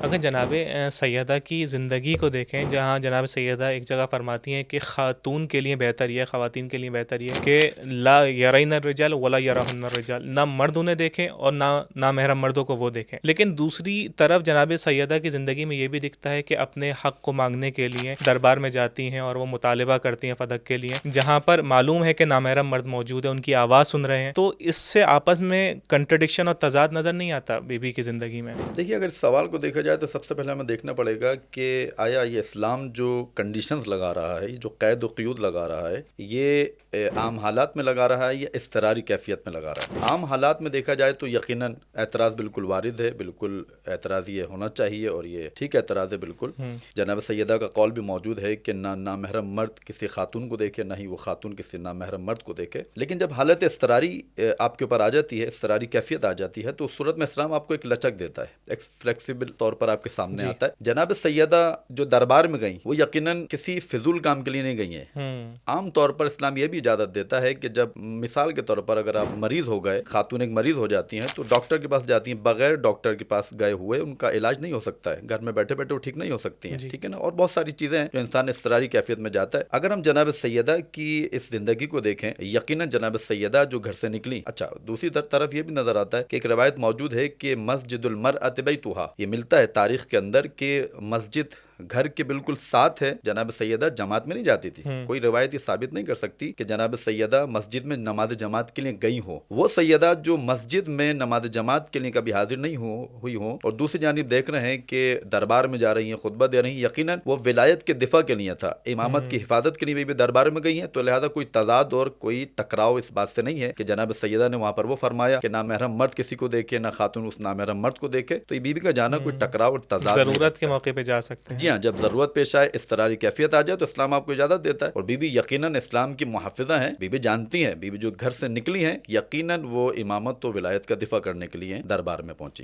اگر جناب سیدہ کی زندگی کو دیکھیں، جہاں جناب سیدہ ایک جگہ فرماتی ہیں کہ خاتون کے لیے بہتر یہ ہے، خواتین کے لیے بہتر یہ ہے کہ لا یرین الرجال ولا یرہن الرجال، نہ مرد انہیں دیکھیں اور نہ نامحرم مردوں کو وہ دیکھیں. لیکن دوسری طرف جناب سیدہ کی زندگی میں یہ بھی دکھتا ہے کہ اپنے حق کو مانگنے کے لیے دربار میں جاتی ہیں اور وہ مطالبہ کرتی ہیں فدق کے لیے، جہاں پر معلوم ہے کہ نامحرم مرد موجود ہے، ان کی آواز سن رہے ہیں. تو اس سے آپس میں کنٹرڈکشن اور تضاد نظر نہیں آتا بی بی کی زندگی میں؟ دیکھیے، اگر اس سوال کو دیکھا جائے تو سب سے پہلے ہمیں دیکھنا پڑے گا کہ آیا یہ اسلام جو کنڈیشنز لگا رہا ہے، جو قید و قیود لگا رہا ہے، یہ عام حالات میں لگا رہا ہے یا اضطراری کیفیت میں لگا رہا ہے. عام حالات میں دیکھا جائے تو یقیناً اعتراض بالکل وارد ہے، بالکل اعتراض یہ ہونا چاہیے اور یہ ٹھیک اعتراض ہے بالکل. جناب سیدہ کا قول بھی موجود ہے کہ نہ نامحرم مرد کسی خاتون کو دیکھے، نہ ہی وہ خاتون کسی نامحرم مرد کو دیکھے. لیکن جب حالت اضطراری آپ کے اوپر آ جاتی ہے، اضطراری کیفیت آ جاتی ہے، تو اس صورت میں اسلام آپ کو ایک لچک دیتا ہے، ایک فلیکسیبل طور پر آپ کے سامنے جی. آتا ہے. جناب سیدہ جو دربار میں گئیں وہ یقیناً کسی فضول کام کے لیے نہیں گئی ہیں. عام طور پر اسلام یہ بھی اجازت دیتا ہے کہ جب مثال کے طور پر اگر آپ مریض ہو گئے، خاتون ایک مریض ہو جاتی ہیں تو ڈاکٹر کے پاس جاتی ہیں، بغیر ڈاکٹر کے پاس گئے ہوئے ان کا علاج نہیں ہو سکتا ہے، گھر میں بیٹھے بیٹھے وہ ٹھیک نہیں ہو سکتی ہیں. جی. ٹھیک ہے نا. اور بہت ساری چیزیں ہیں جو انسان اضطراری کیفیت میں جاتا ہے. اگر ہم جناب سیدہ کی اس زندگی کو دیکھیں، یقیناً جناب سیدہ جو گھر سے نکلی، اچھا دوسری طرف یہ بھی نظر آتا ہے کہ ایک روایت موجود ہے کہ مسجد المرأۃ بیتھا، یہ ملتا ہے تاریخ کے اندر کہ مسجد گھر کے بالکل ساتھ ہے. جناب سیدہ جماعت میں نہیں جاتی تھی. کوئی روایت یہ ثابت نہیں کر سکتی کہ جناب سیدہ مسجد میں نماز جماعت کے لیے گئی ہو. وہ سیدہ جو مسجد میں نماز جماعت کے لیے کبھی حاضر نہیں ہوئی ہو اور دوسری جانب دیکھ رہے ہیں کہ دربار میں جا رہی ہیں، خطبہ دے رہی ہیں، یقیناً وہ ولایت کے دفاع کے لیے تھا، امامت کی حفاظت کے لیے بھی دربار میں گئی ہیں. تو لہذا کوئی تضاد اور کوئی ٹکراؤ اس بات سے نہیں ہے کہ جناب سیدہ نے وہاں پر وہ فرمایا کہ نامحرم مرد کسی کو دیکھے، نہ خاتون اس نامحرم مرد کو دیکھے. تو یہ بیوی کا جانا کوئی ٹکراؤ اور تضاد نہیں ضرورت کے رکھتا. موقع پہ جا سکتے جی ہیں. ہاں، جب ضرورت پیش آئے، اضطراری کیفیت آ جائے تو اسلام آپ کو اجازت دیتا ہے. اور بی بی یقیناً اسلام کی محافظہ ہیں، بی بی جانتی ہیں، بی بی جو گھر سے نکلی ہیں یقیناً وہ امامت و ولایت کا دفاع کرنے کے لیے دربار میں پہنچی.